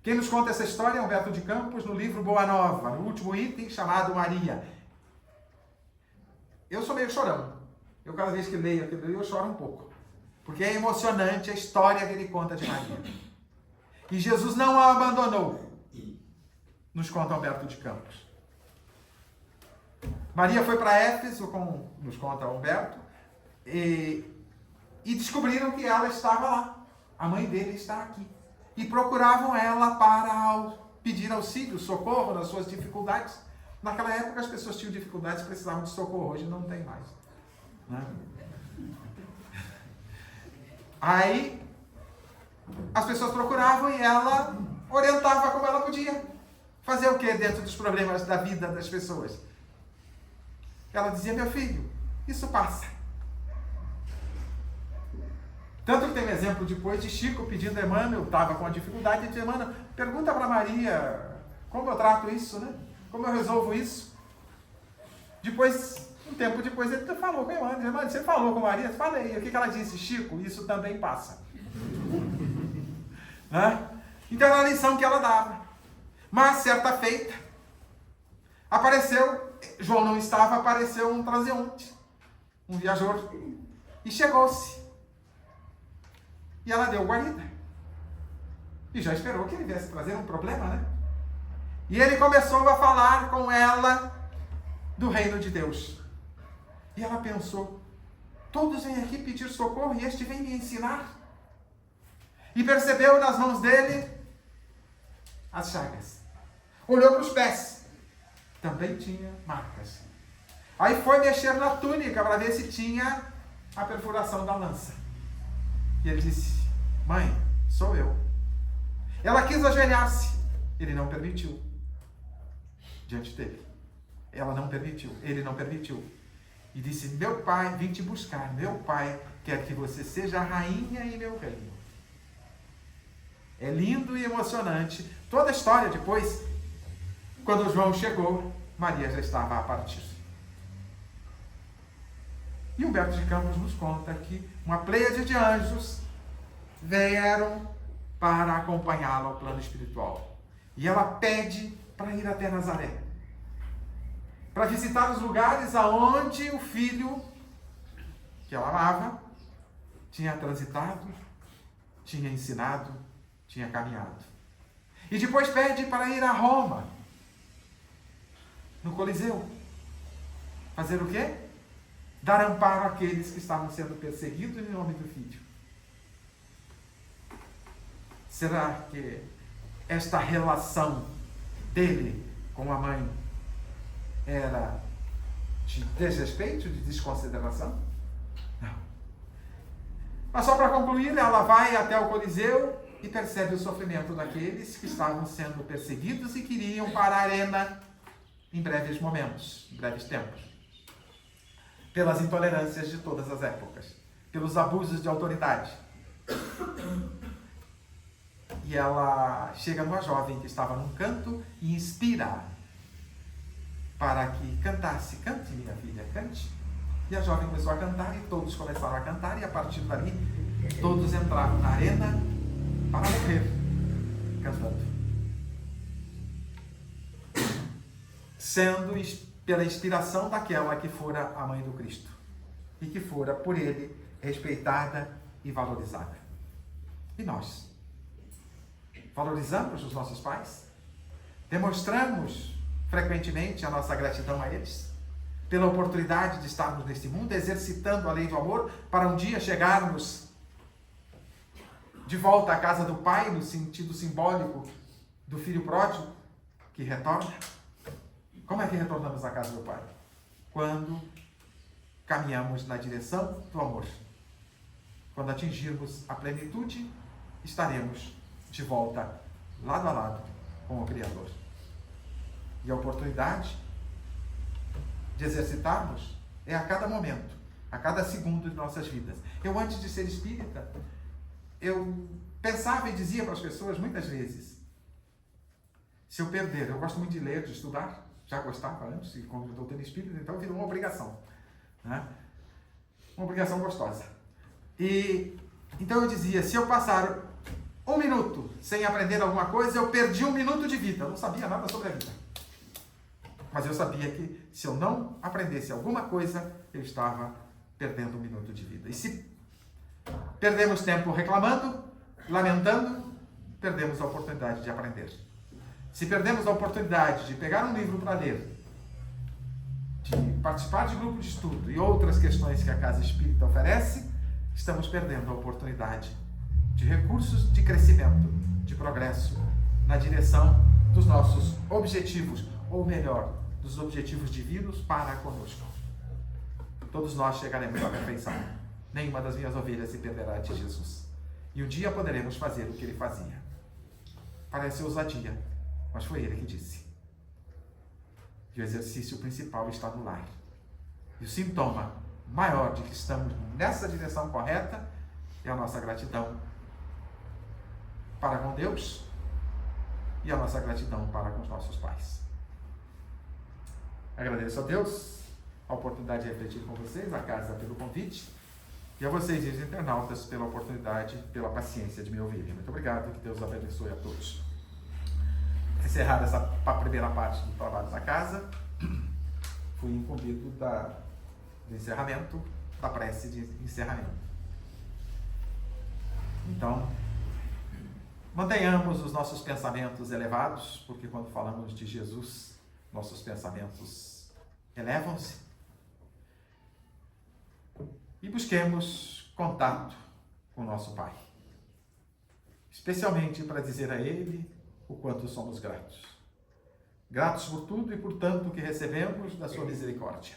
Quem nos conta essa história é Humberto de Campos, no livro Boa Nova, no último item chamado Maria. Eu sou meio chorão. Eu, cada vez que leio aquilo, eu choro um pouco. Porque é emocionante a história que ele conta de Maria. E Jesus não a abandonou, nos conta Humberto de Campos. Maria foi para Éfeso, como nos conta Humberto, e descobriram que ela estava lá. A mãe dele está aqui. E procuravam ela para pedir auxílio, socorro nas suas dificuldades. Naquela época as pessoas tinham dificuldades e precisavam de socorro, hoje não tem mais. Né? Aí as pessoas procuravam e ela orientava como ela podia. Fazer o que dentro dos problemas da vida das pessoas? Ela dizia: meu filho, isso passa. Tanto que tem um exemplo depois de Chico pedindo a Emmanuel, estava com a dificuldade, de Emmanuel, pergunta para Maria como eu trato isso, né? Como eu resolvo isso? Depois, um tempo depois, ele falou com Emmanuel: você falou com Maria? Eu falei. O que ela disse? Chico, isso também passa. Né? Então era a lição que ela dava. Mas, certa feita, apareceu, João não estava, apareceu um transeunte, um viajor, e chegou-se. E ela deu guarida. E já esperou que ele viesse trazer um problema, né? E ele começou a falar com ela do reino de Deus. E ela pensou: todos vêm aqui pedir socorro e este vem me ensinar. E percebeu nas mãos dele as chagas. Olhou para os pés. Também tinha marcas. Aí foi mexer na túnica para ver se tinha a perfuração da lança. E ele disse: mãe, sou eu. Ela quis ajoelhar-se. Ele não permitiu. Diante dele. Ela não permitiu. Ele não permitiu. E disse: meu pai, vim te buscar. Meu pai quer que você seja a rainha em meu reino. É lindo e emocionante. Toda a história depois, quando João chegou, Maria já estava a partir. E Humberto de Campos nos conta que uma pleiade de anjos vieram para acompanhá-la ao plano espiritual. E ela pede para ir até Nazaré, para visitar os lugares aonde o filho que ela amava tinha transitado, tinha ensinado, tinha caminhado. E depois pede para ir a Roma, no Coliseu. Fazer o quê? Dar amparo àqueles que estavam sendo perseguidos em nome do Filho. Será que esta relação dele com a mãe era de desrespeito, de desconsideração? Não. Mas só para concluir, ela vai até o Coliseu e percebe o sofrimento daqueles que estavam sendo perseguidos e queriam para a arena em breves momentos, em breves tempos. Pelas intolerâncias de todas as épocas, pelos abusos de autoridade. E ela chega numa jovem que estava num canto e inspira para que cantasse. Cante, minha filha, cante. E a jovem começou a cantar e todos começaram a cantar e a partir dali todos entraram na arena para morrer cantando. Sendo pela inspiração daquela que fora a mãe do Cristo e que fora por ele respeitada e valorizada. E nós? Valorizamos os nossos pais? Demonstramos frequentemente a nossa gratidão a eles? Pela oportunidade de estarmos neste mundo, exercitando a lei do amor, para um dia chegarmos de volta à casa do Pai, no sentido simbólico do filho pródigo que retorna? Como é que retornamos à casa do Pai? Quando caminhamos na direção do amor. Quando atingirmos a plenitude, estaremos de volta, lado a lado, com o Criador. E a oportunidade de exercitarmos é a cada momento, a cada segundo de nossas vidas. Eu, antes de ser espírita, eu pensava e dizia para as pessoas muitas vezes, se eu perder, eu gosto muito de ler, de estudar, já gostava antes, e como eu estou tendo espírita, então virou uma obrigação, né? Uma obrigação gostosa. E então eu dizia, se eu passar 1 minuto sem aprender alguma coisa, eu perdi 1 minuto de vida. Eu não sabia nada sobre a vida. Mas eu sabia que se eu não aprendesse alguma coisa, eu estava perdendo 1 minuto de vida. E se perdemos tempo reclamando, lamentando, perdemos a oportunidade de aprender. Se perdemos a oportunidade de pegar um livro para ler, de participar de grupo de estudo e outras questões que a Casa Espírita oferece, estamos perdendo a oportunidade de recursos de crescimento, de progresso, na direção dos nossos objetivos, ou melhor, dos objetivos divinos para conosco. Todos nós chegaremos à perfeição. Nenhuma das minhas ovelhas se perderá de Jesus. E um dia poderemos fazer o que ele fazia. Parece ousadia, mas foi ele que disse. E o exercício principal está no lar. E o sintoma maior de que estamos nessa direção correta é a nossa gratidão para com Deus e a nossa gratidão para com os nossos pais. Agradeço a Deus a oportunidade de refletir com vocês, a casa pelo convite, e a vocês, os internautas, pela oportunidade, pela paciência de me ouvir. Muito obrigado, que Deus abençoe a todos. Encerrada essa primeira parte do trabalho da casa, fui incumbido do encerramento, da prece de encerramento. Então, mantenhamos os nossos pensamentos elevados, porque quando falamos de Jesus, nossos pensamentos elevam-se. E busquemos contato com o nosso Pai, especialmente para dizer a Ele o quanto somos gratos. Gratos por tudo e por tanto que recebemos da sua misericórdia,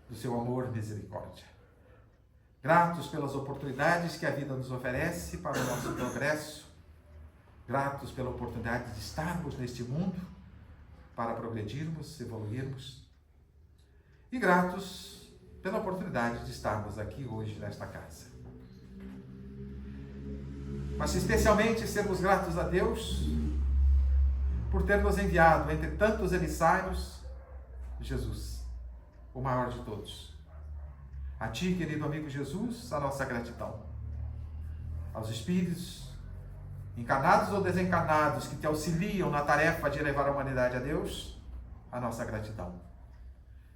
do seu amor misericórdia. Gratos pelas oportunidades que a vida nos oferece para o nosso progresso. Gratos pela oportunidade de estarmos neste mundo para progredirmos, evoluirmos. E gratos pela oportunidade de estarmos aqui hoje nesta casa. Mas especialmente sermos gratos a Deus por ter nos enviado entre tantos emissários Jesus, o maior de todos. A ti, querido amigo Jesus, a nossa gratidão. Aos espíritos, encarnados ou desencarnados, que te auxiliam na tarefa de levar a humanidade a Deus, a nossa gratidão.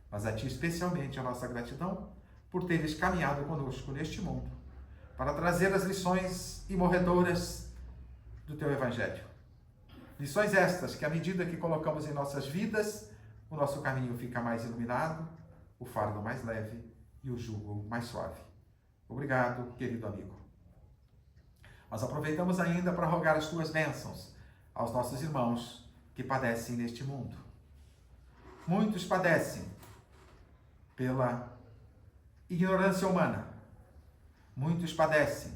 Mas a ti especialmente a nossa gratidão por teres caminhado conosco neste mundo, para trazer as lições imorredoras do teu Evangelho. Lições estas que, à medida que colocamos em nossas vidas, o nosso caminho fica mais iluminado, o fardo mais leve e o jugo mais suave. Obrigado, querido amigo. Nós aproveitamos ainda para rogar as tuas bênçãos aos nossos irmãos que padecem neste mundo. Muitos padecem pela ignorância humana. Muitos padecem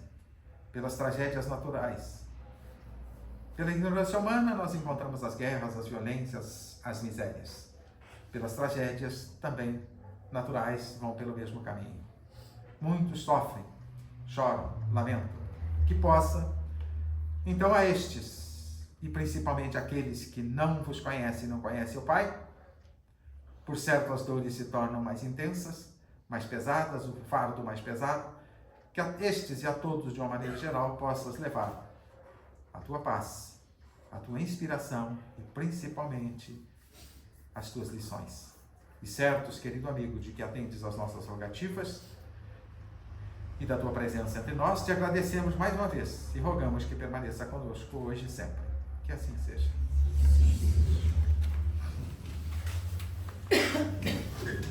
pelas tragédias naturais. Pela ignorância humana, nós encontramos as guerras, as violências, as misérias. Pelas tragédias também naturais vão pelo mesmo caminho. Muitos sofrem, choram, lamentam. Que possa, então, a estes, e principalmente aqueles que não vos conhecem, não conhecem o Pai, por certo as dores se tornam mais intensas, mais pesadas, o fardo mais pesado, que a estes e a todos, de uma maneira geral, possas levar a tua paz, a tua inspiração e principalmente as tuas lições. E certos, querido amigo, de que atendes às nossas rogativas e da tua presença entre nós, te agradecemos mais uma vez e rogamos que permaneça conosco hoje e sempre. Que assim seja.